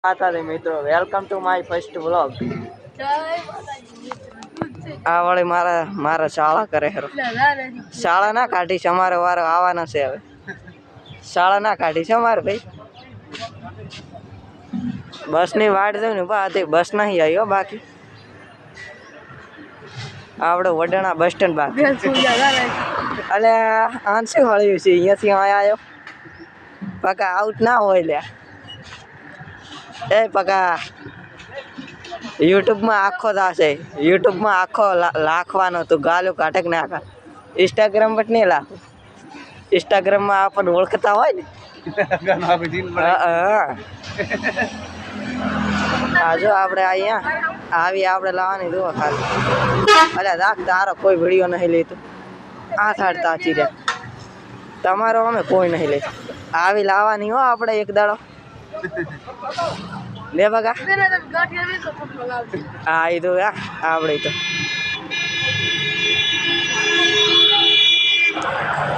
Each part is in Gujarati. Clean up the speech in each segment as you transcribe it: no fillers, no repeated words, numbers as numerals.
માતાજી મિત્રો, welcome to my first vlog. આ વળી મારા શાળા કરે હેરો. શાળા ના કાઢી છે, અમારે વારો આવવાનો છે. હવે શાળા ના કાઢી છે અમારે ભાઈ. બસ ની વાટ જોઈ ને બસ નહીં આવ્યો. બાકી આવડે વડાણા બસ સ્ટેન્ડ બાકી. અલે આંસી હળ્યું છે અહીંયાથી આવ્યો. પકા આઉટ ના હોય લ્યા. એ પકા યુટ્યુબમાં આખો થશે. યુટ્યુબમાં આખો લાખવાનો તું ગાલું કાઢે કે નાખા. ઇન્સ્ટાગ્રામ પર નહીં લાખું. ઇન્સ્ટાગ્રામમાં આપણને ઓળખતા હોય ને. હા જો આપણે અહીંયા આવી આપણે લાવવાની જુઓ ખાલી. અરે રાખ તારો કોઈ વિડીયો નહીં લેતું. આ થાળ તાચી જાય. તમારો અમે કોઈ નહીં લે. આવી લાવવાની હો આપણે એક દાડો. લે બગા હા એ તો આવડે તો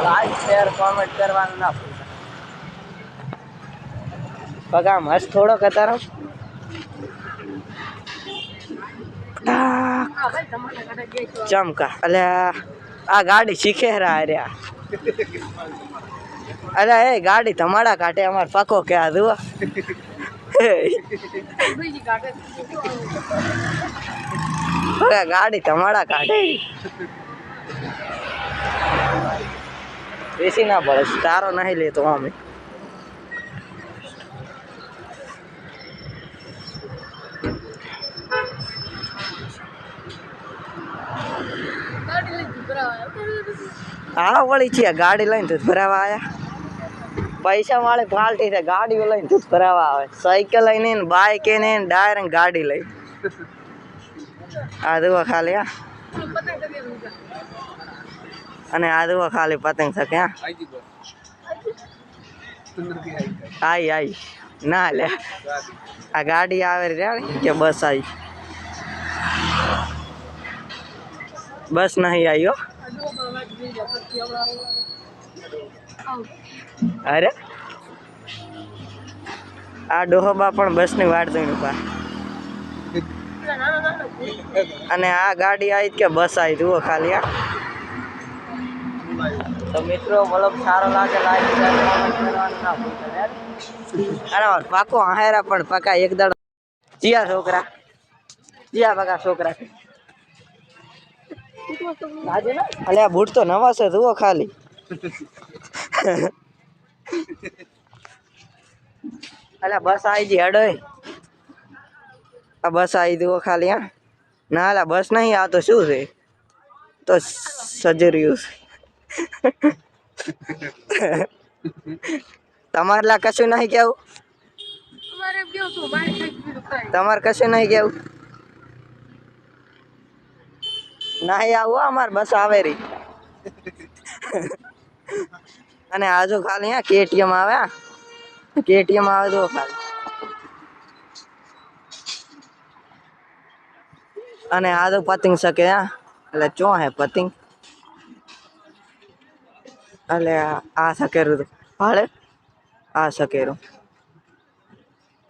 લાઈક શેર કોમેન્ટ કરવાનું ના ભૂલતા. બગા મસ્ત થોડો કતારો ચમકા. અલે આ ગાડી શીખે રહ્યા. અરે એ ગાડી તમારા કાંઠે અમાર પકો કે આ જુઓ. ગાડી તમારા કાઢે બેસી ના પડે. તારો નહીં લેતો અમે. હા વળી છે ગાડી લઈને દૂધ ભરાવા આવ્યા. પૈસા વાળે પાલટી છે. ગાડીઓ લઈને દૂધ ભરાવા આવે. સાયકલ લઈને બાઈક ને ડાયરેક્ટ ગાડી લઈ. આ જુઓ ખાલી હા. અને આ જુઓ ખાલી પતંગ શકે હા. આઈ ના લે આ ગાડી આવે રે કે બસ આવી. બસ નહીં આવ્યો. અરે આ ડોહોબા પણ બસ ની વાટ જોઈને ઉભા. અને આ ગાડી આવી કે બસ આવી જુઓ ખાલી આ. તો મિત્રો વ્લોગ સારો લાગે લાઈક કરવાનું ના ભૂલતા. અરે પાકો હાયરા પણ પકા એક દાડો જીયા છોકરા જીયા પકા છોકરા. અલે બૂટ તો નવા છે જુઓ ખાલી. અલે બસ આવી ગઈ હડો. આ બસ આવી જુઓ ખાલી હા. ના અલા બસ નહીં આ તો શું છે તો સજર્યું છે. તમારે લા કશું નહીં કેવું. તમારે કશું નહીં કેવું. નહીં આવું અમારે બસ આવે રહી. અને આજુ ખાલી હા કેટીએમ આવે. કેટીએમ આવે તો ખાલી. અને આજુ પતંગ શકે હા. એટલે ચો હે પતંગ. એટલે આ સકેરું તો હાલે. આ સકેરું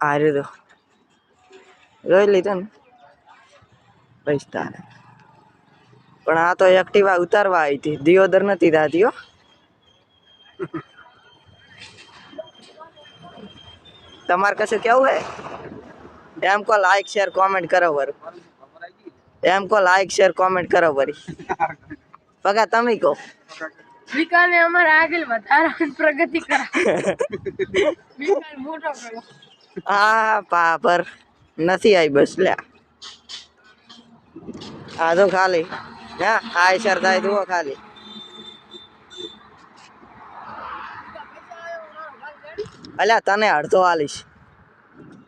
આ રહ્યું જોઈ લીધું ને પૈસા. પણ આ તો એક્ટિવા ઉતારવા આવી હતી. દિયોદર નથી દાદીઓ. તમારે કશું કેવું હે એમ કો લાઈક શેર કોમેન્ટ કરો વરું. એમ કો લાઈક શેર કોમેન્ટ કરો વરી. પગા તમે કહો. વિકાને અમારે આગળ વધારા પ્રગતિ કરા. વિકાસ મોટો કરો. હા પાપર નથી આવી બસ લ્યા. આ તો ખાલી હા આ સર થાય જુઓ ખાલી. અલ્યા તને અડધો આલીશ.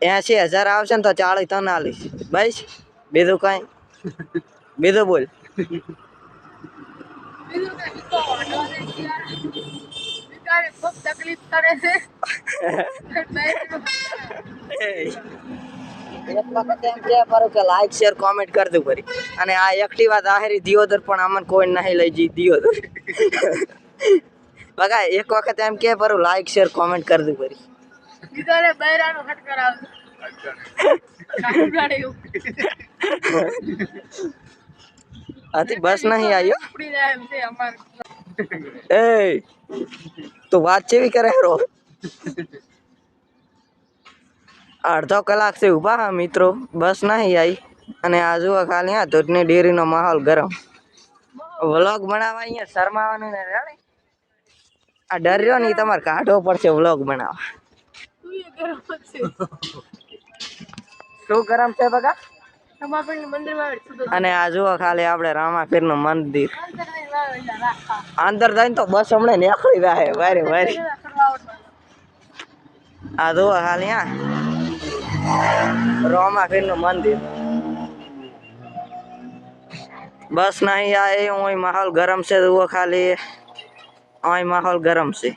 80,000 આવશે ને તો 40 તને આલીશ બસ. બીજું કઈ બીજું બોલ. તકલીફ કરે છે. લાઈક શેર કોમેન્ટ કરતું કરી. અને આ એક્ટિવા દાહેરી દિયોદર પણ અમને કોઈ નહીં લઈ જઈ દિયોદર. બગા એક વખત એમ કે પર લાઈક શેર કોમેન્ટ કરતું કરી. આથી બસ નહીં આવ્યો એ તું વાત કેવી કરે રો અડધો કલાક થી ઉભા હા મિત્રો બસ નહીં આવી અને આ જુઓ ખાલી આ દૂધની ડેરીનો માહોલ ગરમ વ્લોગ બનાવવા અહીંયા શરમાવાનું ને રેડી આ ડર્યો નહીં તમારે કાઢવો પડશે વ્લોગ બનાવવા શું ગરમ છે બગા અને આ જુઓ ખાલી આપણે રામાપીર નું મંદિર અંદર જઈને તો બસ હમણાં નીકળી જાય વારે વારે આ જુઓ ખાલી હા રામાપીર નું મંદિર બસ નહીં આए ओय माहौल गरम से वो खाली ओय माहौल गरम से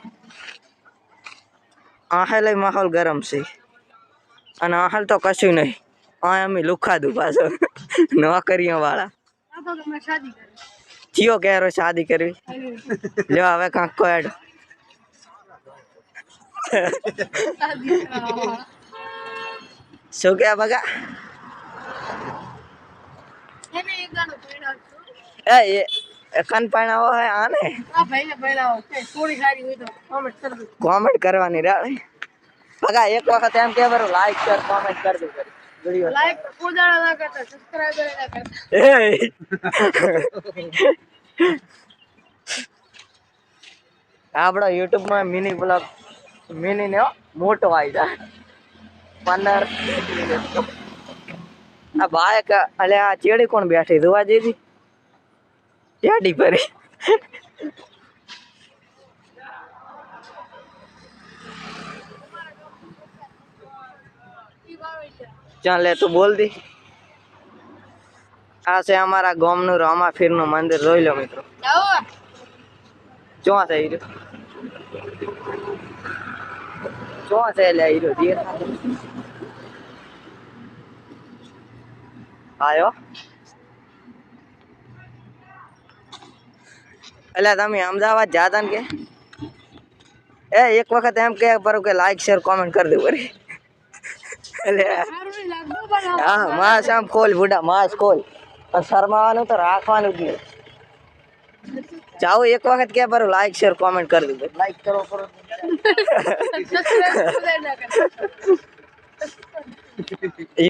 आहल माहौल गरम से અને आहल तो कશું नहीं ओय अमी लुखा दू पाछो नौकरियों वाला थियो कह रो शादी करवी लो હવે કાંક કો એડ શું કે બગા એ કન પાણાવો હે આને કોમેન્ટ કરવાની રે બગા એક વખત એમ કે બરો લાઈક શેર કોમેન્ટ કરી દો વિડિયો લાઈક કોદાળા ના કરતા સબસ્ક્રાઇબર ના કરતા આપણો YouTube માં મિની બ્લોગ મિની ને મોટો આવી જાય 15 આ બાઈક અલે આ ચેડી કોણ બેઠી જોવા જેવી ચેડી પરી ચાલ લે તું બોલ દી આ છે અમારા ગામનું રામાપીરનું મંદિર જોઈ લો મિત્રો ચો છે હીરો ચો છે લે હીરો ધીર આયો એટલે તમે અમદાવાદ જાતા ને કે એ એક વખત એમ કે પર કે લાઈક શેર કોમેન્ટ કરી દે વરી એટલે હા માસ આમ ખોલ બુડા માસ ખોલ પણ શરમાવાનું તો રાખવાનું જ નહીં જાઓ એક વખત કે પર લાઈક શેર કોમેન્ટ કરી દે લાઈક કરો કરો